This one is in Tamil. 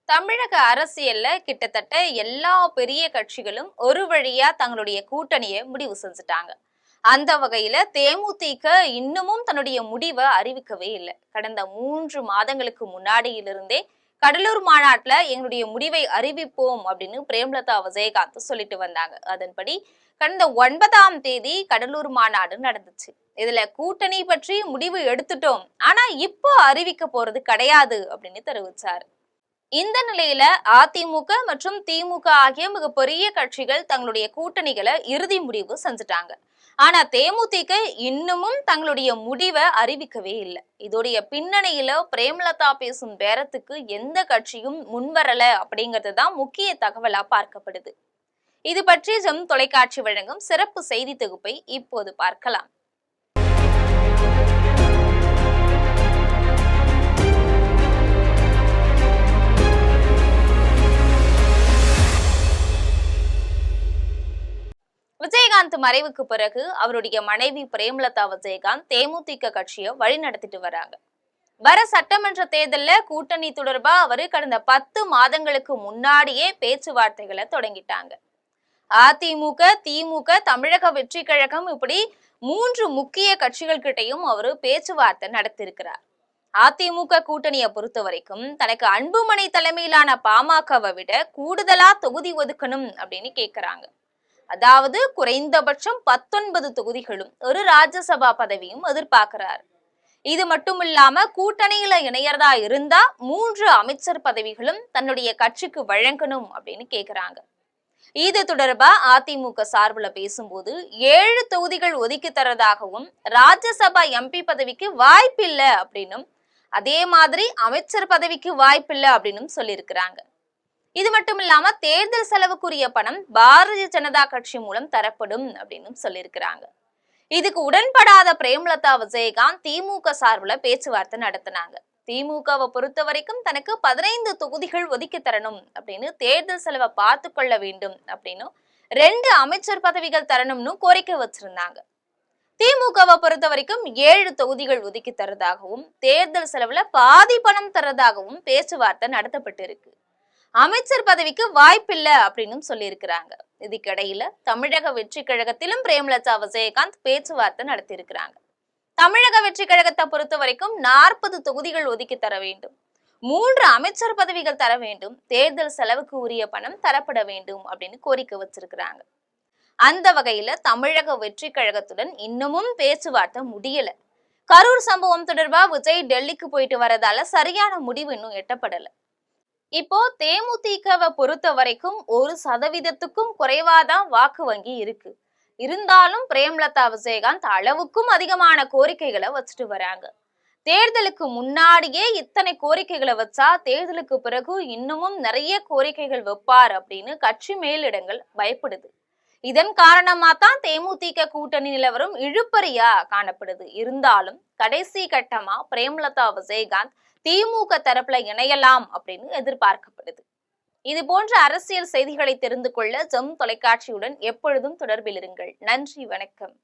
தமிழக அரசியல்ல கிட்டத்தட்ட எல்லா பெரிய கட்சிகளும் ஒரு வழியா தங்களுடைய கூட்டணியை முடிவு செஞ்சுட்டாங்க. அந்த வகையில தேமுதிக இன்னமும் தன்னுடைய முடிவை அறிவிக்கவே இல்லை. கடந்த 3 மாதங்களுக்கு முன்னாடியிலிருந்தே கடலூர் மாநாட்டுல எங்களுடைய முடிவை அறிவிப்போம் அப்படின்னு பிரேமலதா விஜயகாந்த் சொல்லிட்டு வந்தாங்க. அதன்படி கடந்த 9ஆம் தேதி கடலூர் மாநாடு நடந்துச்சு. இதுல கூட்டணி பற்றி முடிவு எடுத்துட்டோம், ஆனா இப்போ அறிவிக்க போறது கிடையாது அப்படின்னு தெரிவிச்சாரு. இந்த நிலையில அதிமுக மற்றும் திமுக ஆகிய மிகப்பெரிய கட்சிகள் தங்களுடைய கூட்டணிகளை இறுதி முடிவு செஞ்சுட்டாங்க. ஆனா தேமுதிக இன்னமும் தங்களுடைய முடிவை அறிவிக்கவே இல்லை. இதோடைய பின்னணியில பிரேமலதா பேசும் பேரத்துக்கு எந்த கட்சியும் முன்வரல அப்படிங்கிறது தான் முக்கிய தகவலா பார்க்கப்படுது. இது பற்றி ஜெம் தொலைக்காட்சி வழங்கும் சிறப்பு செய்தி தொகுப்பை இப்போது பார்க்கலாம். விஜயகாந்த் மறைவுக்கு பிறகு அவருடைய மனைவி பிரேமலதா விஜயகாந்த் தேமுதிக கட்சியை வழி நடத்திட்டு வராங்க. வர சட்டமன்ற தேர்தல்ல கூட்டணி தொடர்பா அவரு கடந்த 10 மாதங்களுக்கு முன்னாடியே பேச்சுவார்த்தைகளை தொடங்கிட்டாங்க. அதிமுக, திமுக, தமிழக வெற்றி கழகம் இப்படி 3 முக்கிய கட்சிகள் கிட்டையும் அவரு பேச்சுவார்த்தை நடத்திருக்கிறார். அதிமுக கூட்டணியை பொறுத்த வரைக்கும் தனக்கு அன்புமணி தலைமையிலான பாமகவை விட கூடுதலா தொகுதி ஒதுக்கணும் அப்படின்னு கேட்கிறாங்க. அதாவது குறைந்தபட்சம் 19 தொகுதிகளும் ஒரு ராஜ்யசபா பதவியும் எதிர்பார்க்கிறார். இது மட்டும் இல்லாம கூட்டணியில இணையறதா இருந்தா 3 அமைச்சர் பதவிகளும் தன்னுடைய கட்சிக்கு வழங்கணும் அப்படின்னு கேக்குறாங்க. இது தொடர்பா அதிமுக சார்பில் பேசும்போது 7 தொகுதிகள் ஒதுக்கி தரதாகவும் ராஜ்யசபா எம்பி பதவிக்கு வாய்ப்பில்லை அப்படின்னும் அதே மாதிரி அமைச்சர் பதவிக்கு வாய்ப்பில்லை அப்படின்னும் சொல்லியிருக்கிறாங்க. இது மட்டும் இல்லாம தேர்தல் செலவுக்குரிய பணம் பாரதிய ஜனதா கட்சி மூலம் தரப்படும் அப்படின்னு சொல்லியிருக்கிறாங்க. இதுக்கு உடன்படாத பிரேமலதா விஜயகாந்த் திமுக சார்பில் பேச்சுவார்த்தை நடத்தினாங்க. திமுகவை பொறுத்த வரைக்கும் தனக்கு 15 தொகுதிகள் ஒதுக்கி தரணும் அப்படின்னு, தேர்தல் செலவை பார்த்து கொள்ள வேண்டும் அப்படின்னு 2 அமைச்சர் பதவிகள் தரணும்னு கோரிக்கை வச்சிருந்தாங்க. திமுகவை பொறுத்த வரைக்கும் 7 தொகுதிகள் ஒதுக்கி தரதாகவும் தேர்தல் செலவுல பாதி பணம் தரதாகவும் பேச்சுவார்த்தை நடத்தப்பட்டு இருக்கு. அமைச்சர் பதவிக்கு வாய்ப்பில்லை அப்படின்னு சொல்லியிருக்கிறாங்க. இதுக்கிடையில தமிழக வெற்றி கழகத்திலும் பிரேமலதா விஜயகாந்த் பேச்சுவார்த்தை நடத்தி இருக்கிறாங்க. தமிழக வெற்றி கழகத்தை பொறுத்த வரைக்கும் 40 தொகுதிகள் ஒதுக்கி தர வேண்டும், 3 அமைச்சர் பதவிகள் தர வேண்டும், தேர்தல் செலவுக்கு உரிய பணம் தரப்பட வேண்டும் அப்படின்னு கோரிக்கை வச்சிருக்கிறாங்க. அந்த வகையில தமிழக வெற்றி கழகத்துடன் இன்னமும் பேச்சுவார்த்தை முடியல. கரூர் சம்பவம் தொடர்பா விஜய் டெல்லிக்கு போயிட்டு வரதால சரியான முடிவு இன்னும் எட்டப்படல. இப்போ தேமுதிகவை பொறுத்த வரைக்கும் 1% குறைவாதான் வாக்கு வங்கி இருக்கு. இருந்தாலும் பிரேமலதா விஜயகாந்த் அளவுக்கும் அதிகமான கோரிக்கைகளை வச்சுட்டு வராங்க. தேர்தலுக்கு முன்னாடியே இத்தனை கோரிக்கைகளை வச்சா தேர்தலுக்கு பிறகு இன்னமும் நிறைய கோரிக்கைகள் வைப்பார் அப்படின்னு கட்சி மேலிடங்கள் பயப்படுது. இதன் காரணமா தான் தேமுதிக கூட்டணி நிலவரம் இழுபறியா காணப்படுது. இருந்தாலும் கடைசி கட்டமா பிரேமலதா விஜயகாந்த் திமுக தரப்புல இணையலாம் அப்படின்னு எதிர்பார்க்கப்படுது. இது போன்ற அரசியல் செய்திகளை தெரிந்து கொள்ள ஜெம் தொலைக்காட்சியுடன் எப்பொழுதும் தொடர்பில் இருங்கள். நன்றி, வணக்கம்.